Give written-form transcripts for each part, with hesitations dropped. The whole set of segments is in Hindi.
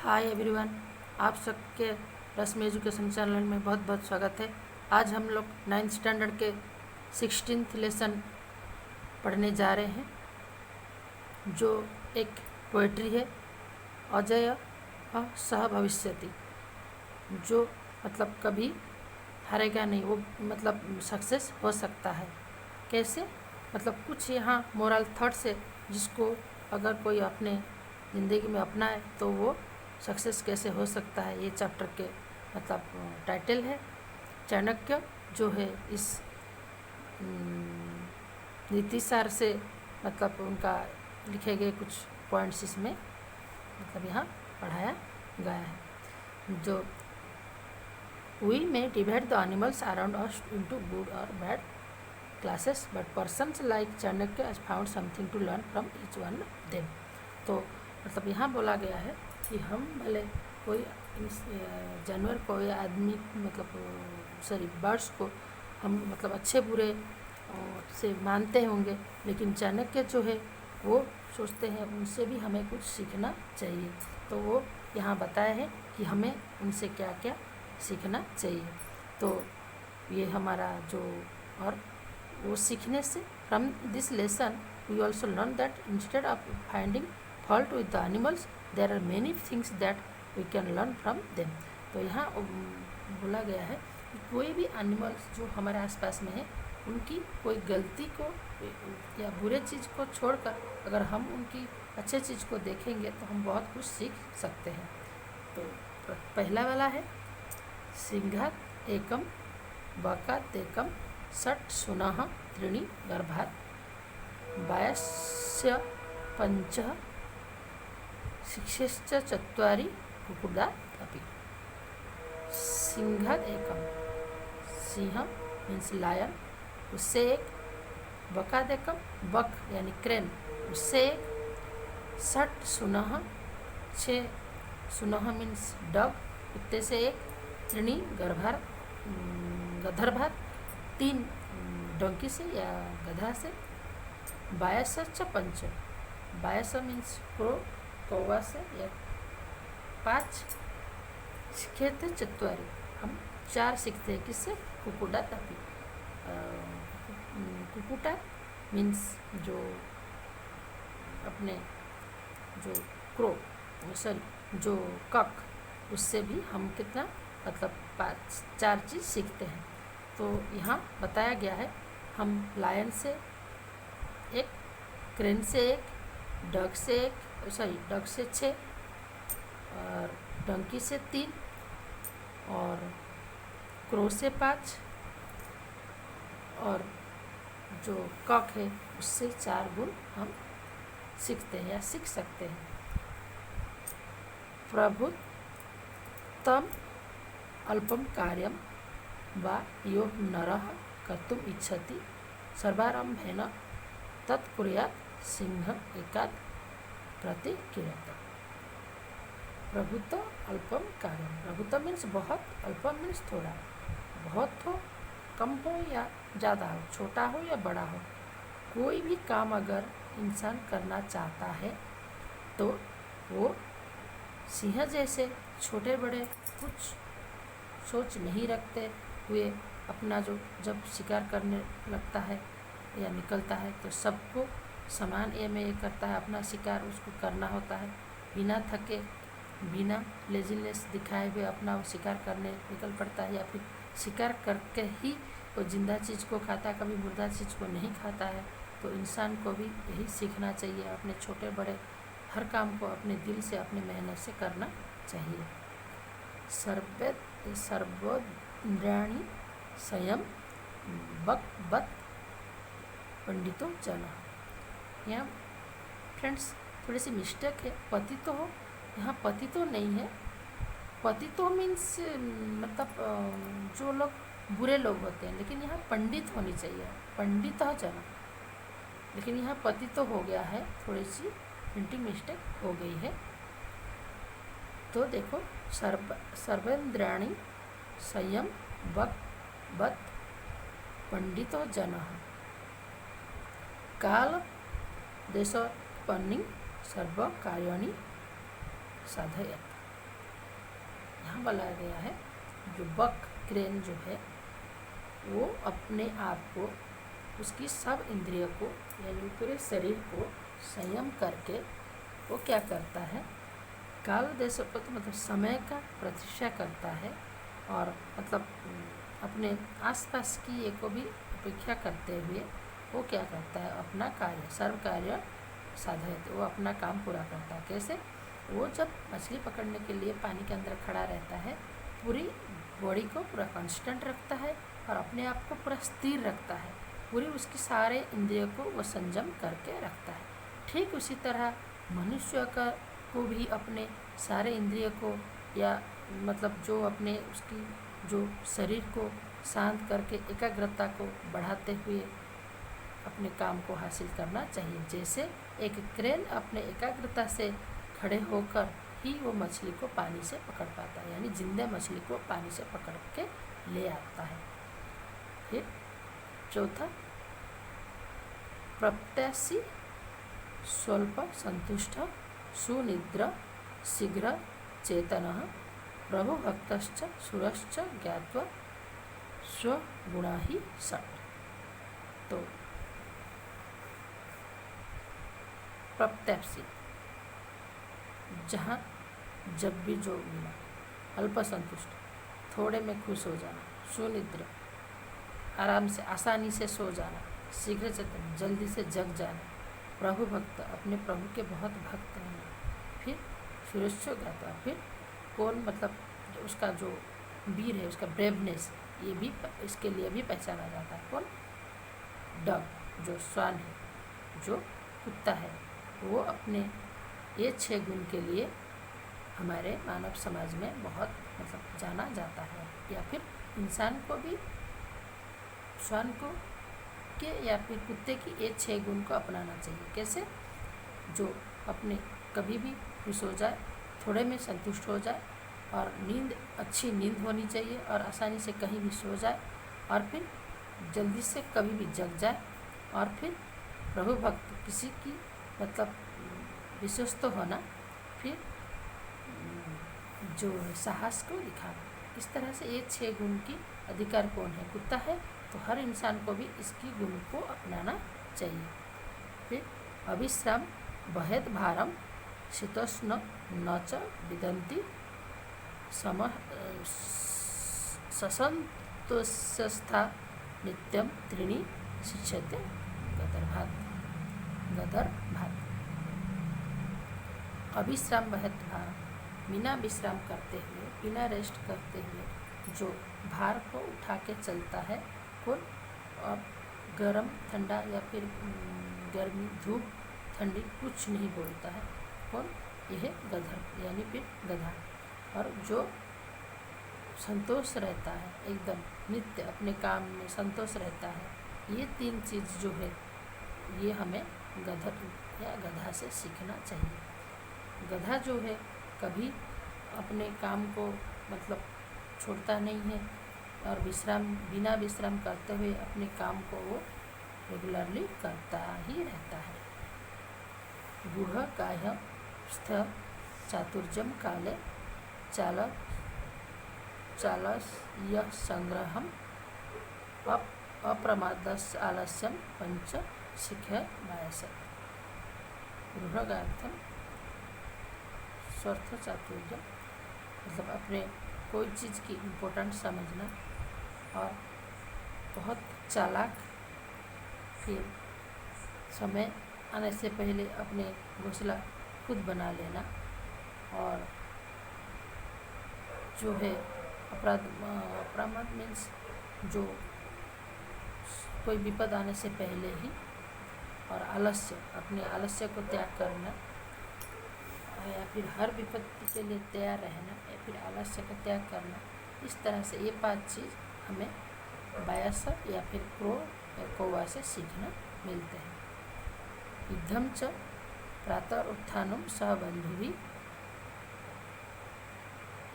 हाय एवरीवन, आप सबके रश्मि एजुकेशन चैनल में बहुत बहुत स्वागत है। आज हम लोग 9th स्टैंडर्ड के 16th लेसन पढ़ने जा रहे हैं, जो एक पोएट्री है, अजय सह भविष्यति, जो मतलब कभी हारेगा नहीं, वो मतलब सक्सेस हो सकता है। कैसे? मतलब कुछ यहाँ मोरल थॉट्स है जिसको अगर कोई अपने ज़िंदगी में अपनाए तो वो सक्सेस कैसे हो सकता है। ये चैप्टर के मतलब टाइटल है। चाणक्य जो है इस नीति सार से मतलब उनका लिखे गए कुछ पॉइंट्स इसमें मतलब यहाँ पढ़ाया गया है। जो we may divide the animals around us into good और bad classes, but persons like Chanakya has found something to learn from each one of them। तो मतलब यहाँ बोला गया है कि हम भले कोई जानवर को या आदमी मतलब बर्ड्स को हम मतलब अच्छे बुरे से मानते होंगे, लेकिन चाणक्य जो है वो सोचते हैं उनसे भी हमें कुछ सीखना चाहिए। तो वो यहाँ बताया है कि हमें उनसे क्या क्या सीखना चाहिए। तो ये हमारा जो और वो सीखने से from this lesson we also learn that instead of finding fault with the animals there are many things that we can learn from them. तो यहाँ बोला गया है कि कोई भी एनिमल्स जो हमारे आसपास में है उनकी कोई गलती को या बुरे चीज़ को छोड़कर अगर हम उनकी अच्छे चीज़ को देखेंगे तो हम बहुत कुछ सीख सकते हैं। तो पहला वाला है सिंहात एकम बकात एकम षट् सुनः त्रीणि गर्भात् बायस्य पंच शिक्षश्च चत्वारि कुक्कुटात् अपि। सिंहात एकम, सिंह मीन्स लायन, उससे एक, बकात एकम बक यानी क्रेन, उससे एक, षट् सुनः 6, सुनः मीन्स डॉग, कुत्ते से एक, त्रीणि गर्भात् 3 डोंकी से या गधा से, बायसच पंच, बायस मीन्स क्रो कौवा से या 5, सीखे चत्वारी हम 4 सीखते हैं किससे? कुक्कुटा तापी। कुक्कुटा मीन्स जो अपने जो क्रो जो कॉक, उससे भी हम कितना मतलब 4 चीज़ सीखते हैं। तो यहाँ बताया गया है हम लायन से एक, क्रेन से एक, डग से 6 और डंकी से 3 और क्रो से 5 और जो कॉक है उससे 4 गुण हम सीखते हैं या सीख सकते हैं। प्रभुत्तम अल्पम कार्यम वा यो नरः कर्तुम् इच्छति सर्वारम्भेन तत्कुर्यात् सिंह एकात् प्रतिक्रियत। प्रभुत्व अल्पम कार्यम, प्रभुत्व मीन्स बहुत, अल्पम मीन्स थोड़ा, बहुत हो कम हो या ज़्यादा हो, छोटा हो या बड़ा हो, कोई भी काम अगर इंसान करना चाहता है तो वो सिंह जैसे छोटे बड़े कुछ सोच नहीं रखते हुए अपना जो जब शिकार करने लगता है या निकलता है तो सबको समान ए में ये करता है, अपना शिकार उसको करना होता है, बिना थके बिना लेजीनेस दिखाए हुए अपना वो शिकार करने निकल पड़ता है, या फिर शिकार करके ही वो जिंदा चीज़ को खाता है, कभी मुर्दा चीज़ को नहीं खाता है। तो इंसान को भी यही सीखना चाहिए, अपने छोटे बड़े हर काम को अपने दिल से अपने मेहनत से करना चाहिए। सर्वेन्द्रियाणि संयम बत पंडितो जनः। यहाँ फ्रेंड्स थोड़ी सी मिस्टेक है, पति तो हो, यहाँ पति तो नहीं है। पति तो मीन्स मतलब जो लोग बुरे लोग होते हैं, लेकिन यहाँ पंडित होनी चाहिए, पंडित जनः, लेकिन यहाँ पति तो हो गया है, थोड़ी सी प्रिंटिंग मिस्टेक हो गई है। तो देखो सर्वेन्द्रियाणि संयम बत पंडितो जनः काल देशोत्पन्नं सर्व कार्याणि साधयेत्। यहाँ बोला गया है जो बक क्रेन जो है वो अपने आप को, उसकी सब इंद्रियों को यानी पूरे शरीर को संयम करके वो क्या करता है, काल देशोपत मतलब समय का प्रतीक्षा करता है और मतलब अपने आसपास की ये को भी अपेक्षा करते हुए वो क्या करता है, अपना कार्य सर्व कार्य साधयते, वो अपना काम पूरा करता है। कैसे? वो जब मछली पकड़ने के लिए पानी के अंदर खड़ा रहता है, पूरी बॉडी को पूरा कांस्टेंट रखता है और अपने आप को पूरा स्थिर रखता है, पूरी उसकी सारे इंद्रियों को वो संयम करके रखता है। ठीक उसी तरह मनुष्य का को भी अपने सारे इंद्रियों को या मतलब जो अपने उसकी जो शरीर को शांत करके एकाग्रता को बढ़ाते हुए अपने काम को हासिल करना चाहिए। जैसे एक क्रेन अपने एकाग्रता से खड़े होकर ही वो मछली को पानी से पकड़ पाता है, यानी जिंदा मछली को पानी से पकड़ के ले आता है। फिर चौथा, प्रत्याशी स्वल्प संतुष्ट सुनिद्र शीघ्र चेतन प्रभु भक्तश्च सुरश्च ज्ञात्वा स्वगुणा ही षट्। तो प्रत्याशी जहाँ जब भी जो मिला, अल्प संतुष्ट थोड़े में खुश हो जाना, सुनिद्र आराम से आसानी से सो जाना, शीघ्र चेतन जल्दी से जग जाना, प्रभु भक्त अपने प्रभु के बहुत भक्त होना, फिर सुरक्षा गाता, फिर कौन मतलब जो उसका जो वीर है, उसका ब्रेवनेस, ये भी इसके लिए भी पहचाना जाता है। कौन? डॉग जो श्वान है, जो कुत्ता है, वो अपने ये 6 गुण के लिए हमारे मानव समाज में बहुत मतलब जाना जाता है। या फिर इंसान को भी श्वान को के या फिर कुत्ते की ये 6 गुण को अपनाना चाहिए। कैसे? जो अपने कभी भी खुश हो जाए, थोड़े में संतुष्ट हो जाए और नींद अच्छी नींद होनी चाहिए और आसानी से कहीं भी सो जाए और फिर जल्दी से कभी भी जग जाए और फिर प्रभु भक्त किसी की मतलब विश्वस्त होना, फिर जो साहस को दिखाना। इस तरह से ये 6 गुण की अधिकार कौन है? कुत्ता है, तो हर इंसान को भी इसकी गुण को अपनाना चाहिए। फिर अविश्राम बहेत भारम शीतोष्ण न च विदन्ति सम ससंतोषस्था नित्यम त्रीणि शिक्षते गदर भात। अविश्राम बहेत भार, बिना विश्राम करते हुए, बिना रेस्ट करते हुए जो भार को उठा के चलता है, कौन? और गर्म ठंडा या फिर गर्मी धूप ठंडी कुछ नहीं बोलता है, कौन? यह गधर यानी फिर गधा। और जो संतोष रहता है, एकदम नित्य अपने काम में संतोष रहता है, ये 3 चीज़ जो है ये हमें गधर या गधा से सीखना चाहिए। गधा जो है कभी अपने काम को मतलब छोड़ता नहीं है और बिना विश्राम करते हुए अपने काम को वो रेगुलरली करता ही रहता है। गुह काह्य स्थ चातुर्यम काले चालस्य संग्रहम अप्रमादस्य आलस्यम पंच शिख्य वायस। गृहगार्थम स्वर्थ चातुर्य मतलब अपने कोई चीज़ की इम्पोर्टेंट समझना और बहुत चालाक, फिर समय आने से पहले अपने घोंसला खुद बना लेना और जो है अपराध मीन्स जो कोई विपद आने से पहले ही, और आलस्य अपने आलस्य को त्याग करना या फिर हर विपत्ति के लिए तैयार रहना या फिर आलस्य का त्याग करना। इस तरह से ये 5 चीज़ हमें वायस या फिर कौवा से सीखना मिलते हैं। युद्धम च प्रातः उत्थानम सह बंधुभि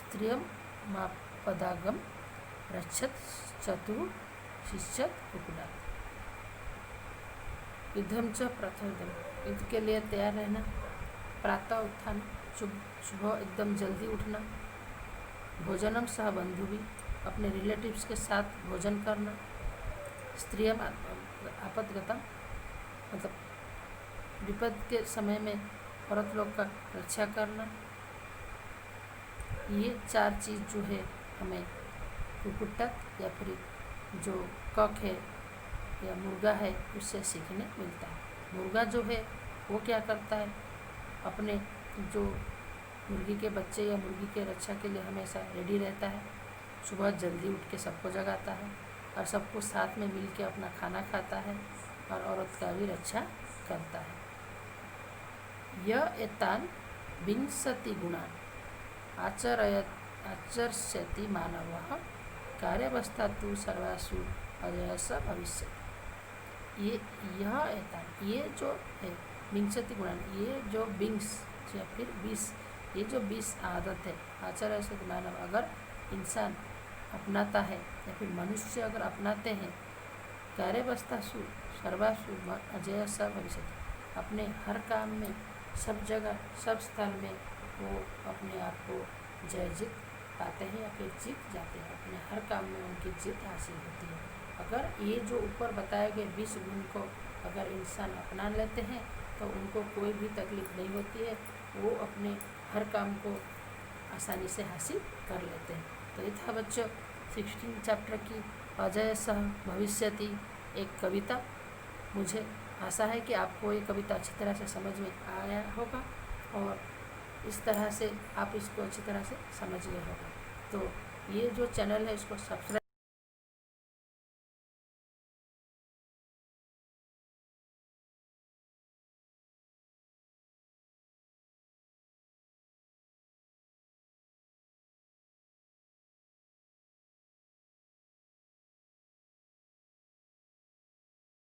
स्त्रियम मापदागम रक्षत चतुर शिष्यत कुकुड़ा। युद्धम च प्रातः, युद्ध के लिए तैयार रहना, प्रातः उत्थान सुबह एकदम जल्दी उठना, भोजनम सह बंधु भी, अपने रिलेटिव्स के साथ भोजन करना। स्त्रियम आपदगतम, मतलब विपद के समय में औरत लोग का रक्षा करना। ये 4 चीज़ जो है हमें कुक्कुटक या फिर जो कॉक है या मुर्गा है उससे सीखने मिलता है। मुर्गा जो है वो क्या करता है, अपने जो मुर्गी के बच्चे या मुर्गी के रक्षा के लिए हमेशा रेडी रहता है। सुबह जल्दी उठ के सबको जगाता है और सबको साथ में मिल के अपना खाना खाता है और औरत का भी रक्षा करता है। यह एतान विंशति गुणान आचर्ष्यति मानवः कार्यवस्था तु सर्वासु अजयस भविष्य। ये जो है विंशति गुणान, ये जो विंश या फिर 20, ये जो 20 आदत है आचर्ष्यति मानव, अगर इंसान अपनाता है या फिर मनुष्य अगर अपनाते हैं, कार्यवस्थासु सर्वासु अजयस भविष्य, अपने हर काम में, सब जगह, सब स्थल में वो अपने आप को जय जीत पाते हैं या फिर जीत जाते हैं। अपने हर काम में उनकी जीत हासिल होती है। अगर ये जो ऊपर बताए गए 20 गुण को अगर इंसान अपना लेते हैं तो उनको कोई भी तकलीफ नहीं होती है, वो अपने हर काम को आसानी से हासिल कर लेते हैं। तो ये था बच्चों 16 चैप्टर की अजय सह भविष्यति एक कविता। मुझे आशा है कि आपको ये कविता अच्छी तरह से समझ में आया होगा और इस तरह से आप इसको अच्छी तरह से समझ गए होगा। तो ये जो चैनल है इसको सब्सक्राइब